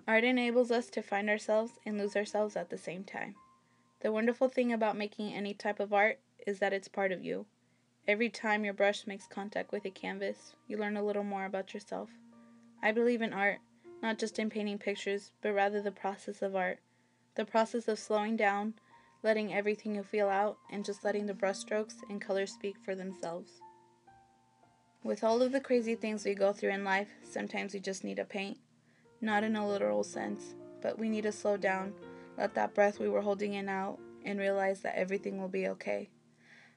Art enables us to find ourselves and lose ourselves at the same time. The wonderful thing about making any type of art is that it's part of you. Every time your brush makes contact with a canvas, you learn a little more about yourself. I believe in art, not just in painting pictures, but rather the process of art. The process of slowing down, letting everything you feel out, and just letting the brushstrokes and colors speak for themselves. With all of the crazy things we go through in life, sometimes we just need to paint. Not in a literal sense, but we need to slow down, let that breath we were holding in out, and realize that everything will be okay.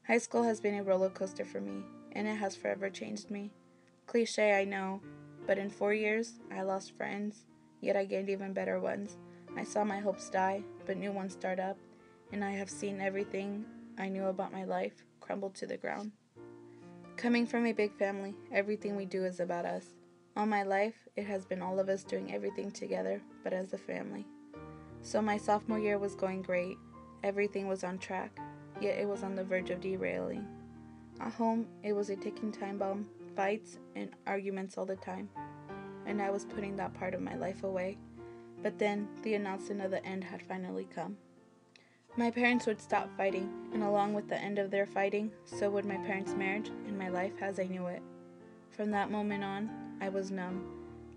High school has been a roller coaster for me, and it has forever changed me. Cliche, I know, but in 4 years, I lost friends, yet I gained even better ones. I saw my hopes die, but new ones start up, and I have seen everything I knew about my life crumble to the ground. Coming from a big family, everything we do is about us. All my life, it has been all of us doing everything together, but as a family. So my sophomore year was going great. Everything was on track, yet it was on the verge of derailing. At home, it was a ticking time bomb, fights and arguments all the time, and I was putting that part of my life away. But then, the announcement of the end had finally come. My parents would stop fighting, and along with the end of their fighting, so would my parents' marriage and my life as I knew it. From that moment on, I was numb.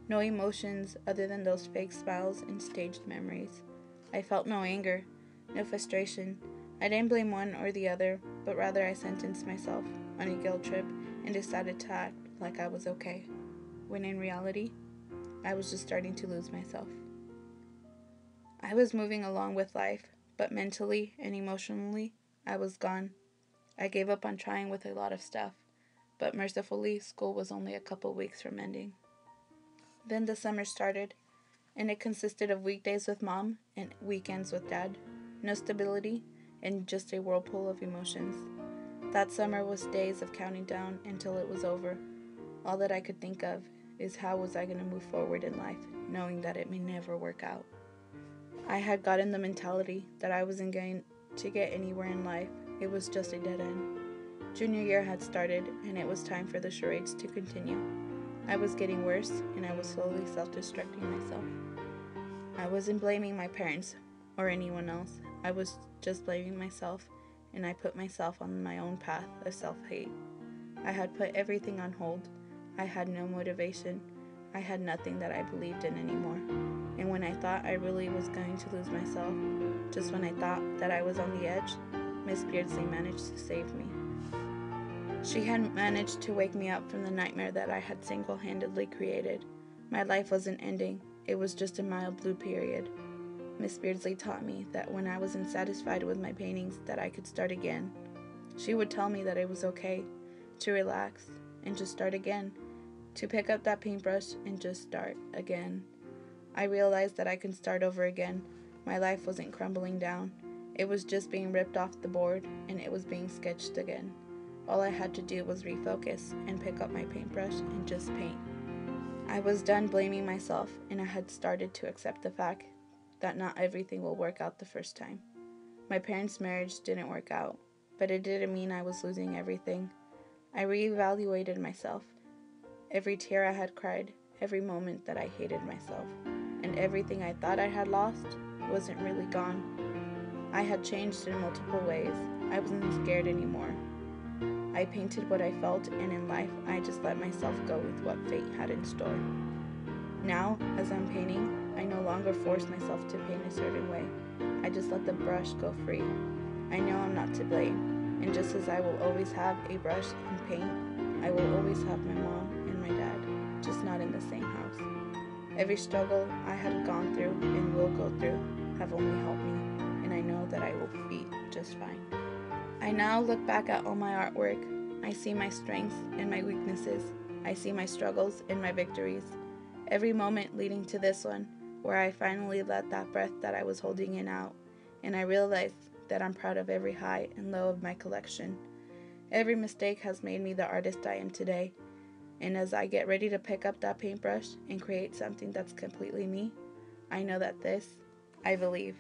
No emotions other than those fake smiles and staged memories. I felt no anger, no frustration. I didn't blame one or the other, but rather I sentenced myself on a guilt trip and decided to act like I was okay, when in reality, I was just starting to lose myself. I was moving along with life, but mentally and emotionally, I was gone. I gave up on trying with a lot of stuff, but mercifully, school was only a couple weeks from ending. Then the summer started, and it consisted of weekdays with mom and weekends with dad. No stability, and just a whirlpool of emotions. That summer was days of counting down until it was over. All that I could think of is how was I going to move forward in life, knowing that it may never work out. I had gotten the mentality that I wasn't going to get anywhere in life. It was just a dead end. Junior year had started, and it was time for the charades to continue. I was getting worse, and I was slowly self-destructing myself. I wasn't blaming my parents or anyone else. I was just blaming myself, and I put myself on my own path of self-hate. I had put everything on hold. I had no motivation. I had nothing that I believed in anymore. And when I thought I really was going to lose myself, just when I thought that I was on the edge, Miss Beardsley managed to save me. She had managed to wake me up from the nightmare that I had single-handedly created. My life wasn't ending. It was just a mild blue period. Miss Beardsley taught me that when I wasn't satisfied with my paintings, that I could start again. She would tell me that it was okay to relax and just start again, to pick up that paintbrush and just start again. I realized that I could start over again. My life wasn't crumbling down. It was just being ripped off the board, and it was being sketched again. All I had to do was refocus and pick up my paintbrush and just paint. I was done blaming myself, and I had started to accept the fact that not everything will work out the first time. My parents' marriage didn't work out, but it didn't mean I was losing everything. I reevaluated myself. Every tear I had cried, every moment that I hated myself, and everything I thought I had lost wasn't really gone. I had changed in multiple ways. I wasn't scared anymore. I painted what I felt, and in life, I just let myself go with what fate had in store. Now, as I'm painting, I no longer force myself to paint a certain way. I just let the brush go free. I know I'm not to blame, and just as I will always have a brush and paint, I will always have my mom and my dad, just not in the same house. Every struggle I had gone through and will go through have only helped me, and I know that I will be just fine. I now look back at all my artwork. I see my strengths and my weaknesses. I see my struggles and my victories. Every moment leading to this one, where I finally let that breath that I was holding in out, and I realized that I'm proud of every high and low of my collection. Every mistake has made me the artist I am today, and as I get ready to pick up that paintbrush and create something that's completely me, I know that this, I believe,